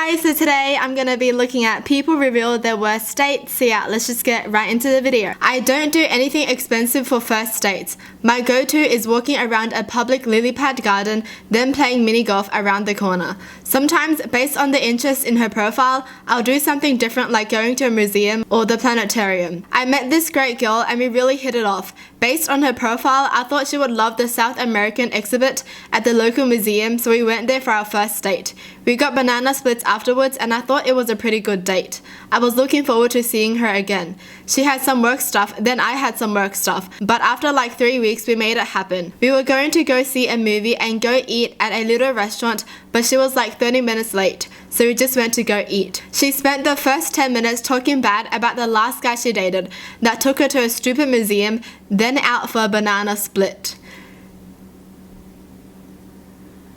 guys, so today I'm going to be looking at people reveal their worst dates. So yeah, let's just get right into the video. I don't do anything expensive for first dates. My go-to is walking around a public lily pad garden, then playing mini golf around the corner. Sometimes, based on the interest in her profile, I'll do something different like going to a museum or the planetarium. I met this great girl and we really hit it off. Based on her profile, I thought she would love the South American exhibit at the local museum, so we went there for our first date. We got banana splits afterwards and I thought it was a pretty good date. I was looking forward to seeing her again. She had some work stuff, then I had some work stuff, but after like 3 weeks we made it happen. We were going to go see a movie and go eat at a little restaurant, but she was like 30 minutes late, so we just went to go eat. She spent the first 10 minutes talking bad about the last guy she dated that took her to a stupid museum, then out for a banana split.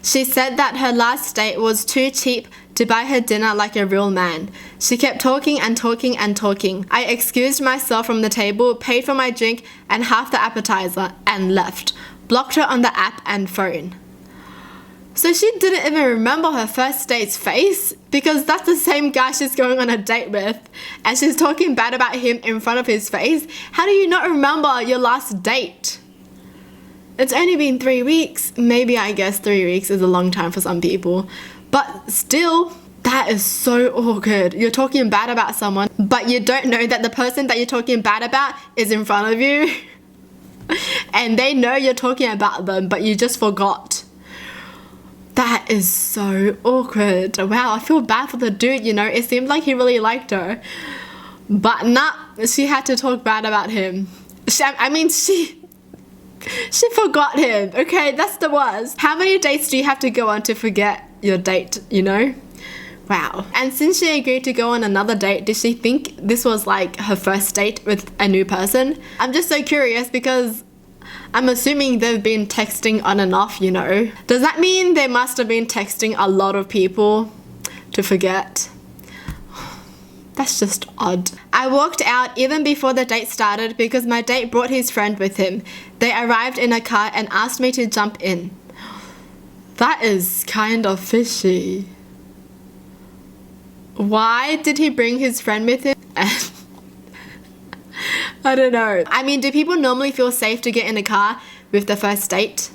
She said that her last date was too cheap to buy her dinner like a real man. She kept talking and talking and talking. I excused myself from the table, paid for my drink and half the appetizer, and left. Blocked her on the app and phone. So she didn't even remember her first date's face, because that's the same guy she's going on a date with, and she's talking bad about him in front of his face. How do you not remember your last date? It's only been 3 weeks. Maybe, I guess 3 weeks is a long time for some people, but still, that is so awkward. You're talking bad about someone, but you don't know that the person that you're talking bad about is in front of you and they know you're talking about them, but you just forgot. That is so awkward. Wow, I feel bad for the dude, you know. It seemed like he really liked her, but nah, she had to talk bad about him. She forgot him. Okay, that's the worst. How many dates do you have to go on to forget your date, you know? Wow. And since she agreed to go on another date, did she think this was like her first date with a new person? I'm just so curious because I'm assuming they've been texting on and off, you know. Does that mean they must have been texting a lot of people to forget? That's just odd. I walked out even before the date started because my date brought his friend with him. They arrived in a car and asked me to jump in. That is kind of fishy. Why did he bring his friend with him? I don't know. I mean, do people normally feel safe to get in a car with the first date?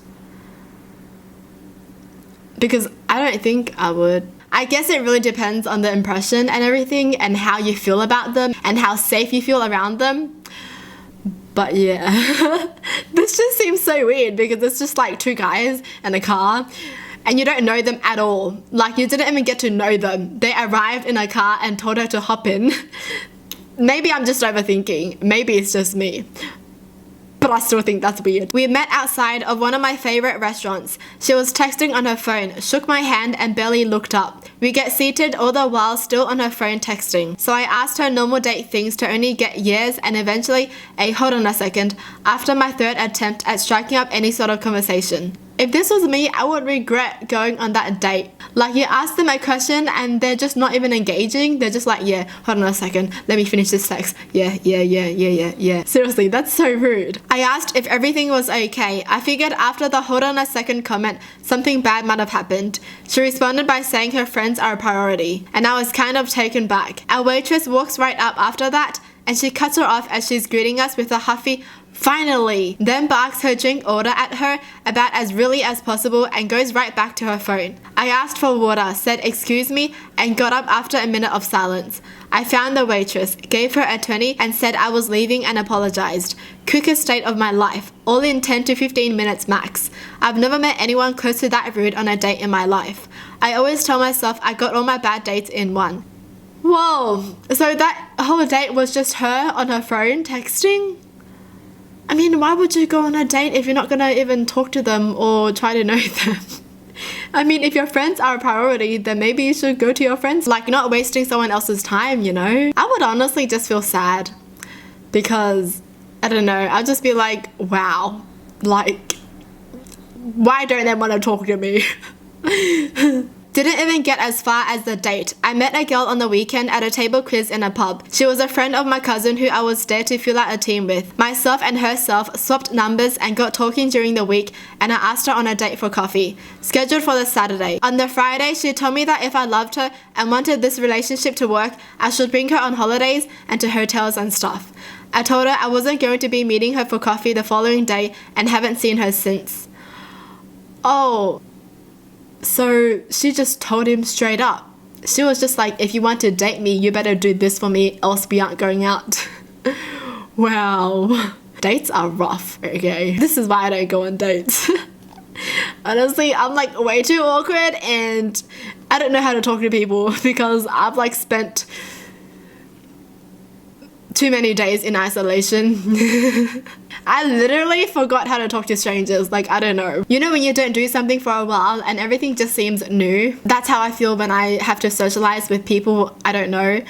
Because I don't think I would. I guess it really depends on the impression and everything and how you feel about them and how safe you feel around them. But yeah, this just seems so weird because it's just like two guys in a car and you don't know them at all. Like, you didn't even get to know them. They arrived in a car and told her to hop in. Maybe I'm just overthinking. Maybe it's just me. But I still think that's weird. We met outside of one of my favorite restaurants. She was texting on her phone, shook my hand and barely looked up. We get seated all the while still on her phone texting. So I asked her normal date things to only get yes and eventually a hold on a second after my third attempt at striking up any sort of conversation. If this was me, I would regret going on that date. Like, you ask them a question and they're just not even engaging. They're just like, yeah, hold on a second. Let me finish this text. Yeah. Seriously, that's so rude. I asked if everything was okay. I figured after the hold on a second comment, something bad might have happened. She responded by saying her friends are a priority, and I was kind of taken back. Our waitress walks right up after that, and she cuts her off as she's greeting us with a huffy "finally," then barks her drink order at her about as really as possible and goes right back to her phone. I asked for water, said excuse me, and got up after a minute of silence. I found the waitress, gave her a 20 and said I was leaving and apologized. Quickest date of my life, all in 10 to 15 minutes max. I've never met anyone close to that rude on a date in my life. I always tell myself I got all my bad dates in one. Whoa, so that whole date was just her on her phone texting? I mean, why would you go on a date if you're not gonna even talk to them or try to know them? I mean, if your friends are a priority, then maybe you should go to your friends. Like, you're not wasting someone else's time, you know? I would honestly just feel sad because, I don't know, I'd just be like, wow, like, why don't they want to talk to me? Didn't even get as far as the date. I met a girl on the weekend at a table quiz in a pub. She was a friend of my cousin who I was there to fill out a team with. Myself and herself swapped numbers and got talking during the week, and I asked her on a date for coffee, scheduled for the Saturday. On the Friday, she told me that if I loved her and wanted this relationship to work, I should bring her on holidays and to hotels and stuff. I told her I wasn't going to be meeting her for coffee the following day and haven't seen her since. Oh, so she just told him straight up. She was just like, if you want to date me, you better do this for me, else we aren't going out. Wow. Dates are rough, okay? This is why I don't go on dates. Honestly, I'm like way too awkward and I don't know how to talk to people because I've like spent too many days in isolation. I literally forgot how to talk to strangers. Like, I don't know. You know when you don't do something for a while and everything just seems new? That's how I feel when I have to socialize with people I don't know.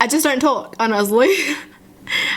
I just don't talk, honestly.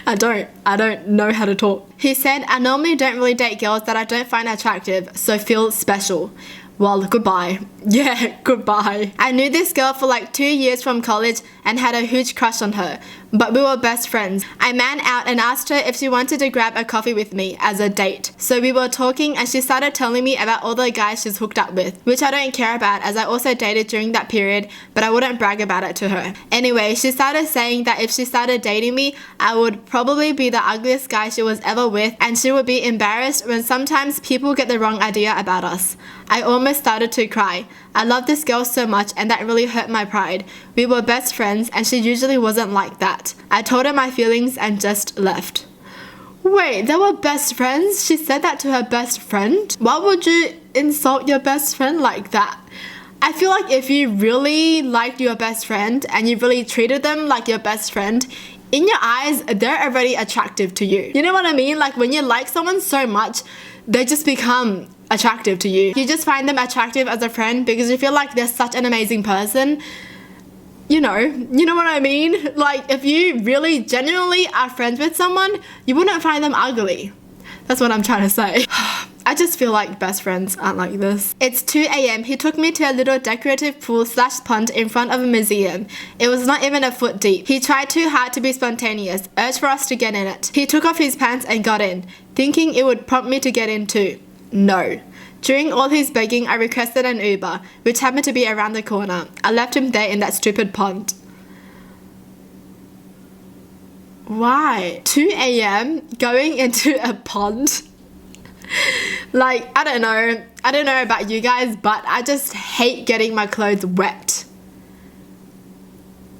I don't know how to talk. He said, I normally don't really date girls that I don't find attractive, so feel special. Well, goodbye. Yeah, goodbye. I knew this girl for like 2 years from college and had a huge crush on her, but we were best friends. I man out and asked her if she wanted to grab a coffee with me as a date. So we were talking and she started telling me about all the guys she's hooked up with, which I don't care about as I also dated during that period, but I wouldn't brag about it to her. Anyway, she started saying that if she started dating me, I would probably be the ugliest guy she was ever with and she would be embarrassed when sometimes people get the wrong idea about us. I almost started to cry. I love this girl so much and that really hurt my pride. We were best friends and she usually wasn't like that. I told her my feelings and just left. Wait, they were best friends? She said that to her best friend? Why would you insult your best friend like that? I feel like if you really liked your best friend and you really treated them like your best friend, in your eyes, they're already attractive to you. You know what I mean? Like when you like someone so much, they just become attractive to you. You just find them attractive as a friend because you feel like they're such an amazing person. You know what I mean? Like if you really genuinely are friends with someone, you wouldn't find them ugly. That's what I'm trying to say. I just feel like best friends aren't like this. It's 2 a.m. He took me to a little decorative pool/pond in front of a museum. It was not even a foot deep. He tried too hard to be spontaneous, urged for us to get in it. He took off his pants and got in, thinking it would prompt me to get in too. No. During all his begging, I requested an Uber, which happened to be around the corner. I left him there in that stupid pond. Why? 2 a.m. going into a pond? Like, I don't know about you guys, but I just hate getting my clothes wet.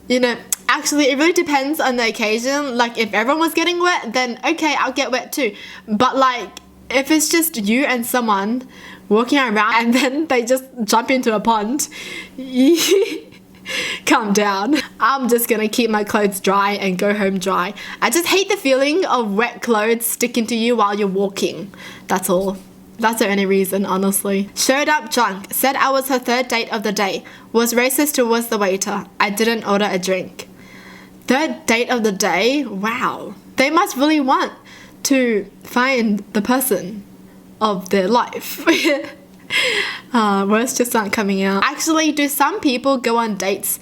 You know, actually it really depends on the occasion. Like if everyone was getting wet, then okay, I'll get wet too. But like if it's just you and someone walking around and then they just jump into a pond, calm down. I'm just gonna keep my clothes dry and go home dry. I just hate the feeling of wet clothes sticking to you while you're walking. That's all. That's the only reason, honestly. Showed up drunk, said I was her third date of the day, was racist towards the waiter. I didn't order a drink. Third date of the day? Wow. They must really want to find the person of their life. Words just aren't coming out. Actually, do some people go on dates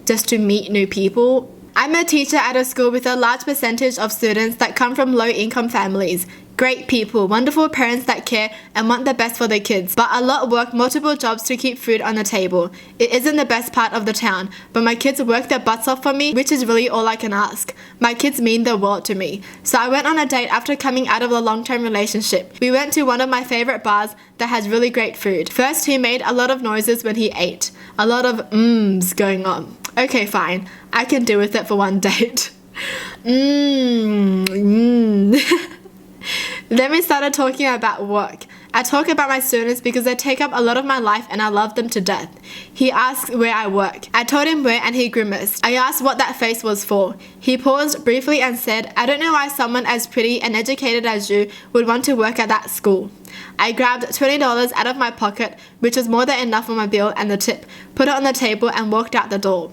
just to meet new people? I'm a teacher at a school with a large percentage of students that come from low-income families. Great people, wonderful parents that care and want the best for their kids, but a lot work multiple jobs to keep food on the table. It isn't the best part of the town, but my kids work their butts off for me, which is really all I can ask. My kids mean the world to me. So I went on a date after coming out of a long-term relationship. We went to one of my favorite bars that has really great food. First, he made a lot of noises when he ate. A lot of mms going on. Okay, fine. I can deal with it for one date. Then we started talking about work. I talk about my students because they take up a lot of my life and I love them to death. He asked where I work. I told him where and he grimaced. I asked what that face was for. He paused briefly and said, I don't know why someone as pretty and educated as you would want to work at that school. I grabbed $20 out of my pocket, which was more than enough for my bill and the tip, put it on the table and walked out the door.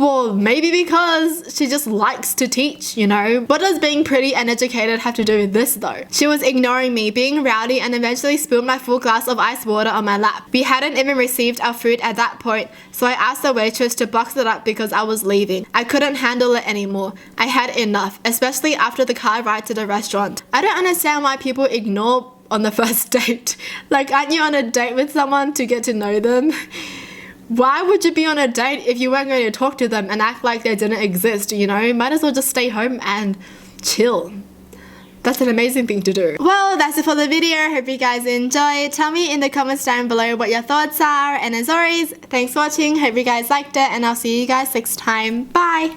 Well, maybe because she just likes to teach, you know? What does being pretty and educated have to do with this though? She was ignoring me, being rowdy, and eventually spilled my full glass of ice water on my lap. We hadn't even received our food at that point, so I asked the waitress to box it up because I was leaving. I couldn't handle it anymore. I had enough, especially after the car ride to the restaurant. I don't understand why people ignore on the first date. Like, aren't you on a date with someone to get to know them? Why would you be on a date if you weren't going to talk to them and act like they didn't exist, you know? Might as well just stay home and chill. That's an amazing thing to do. Well, that's it for the video. Hope you guys enjoyed. Tell me in the comments down below what your thoughts are. And as always, thanks for watching. Hope you guys liked it, and I'll see you guys next time. Bye!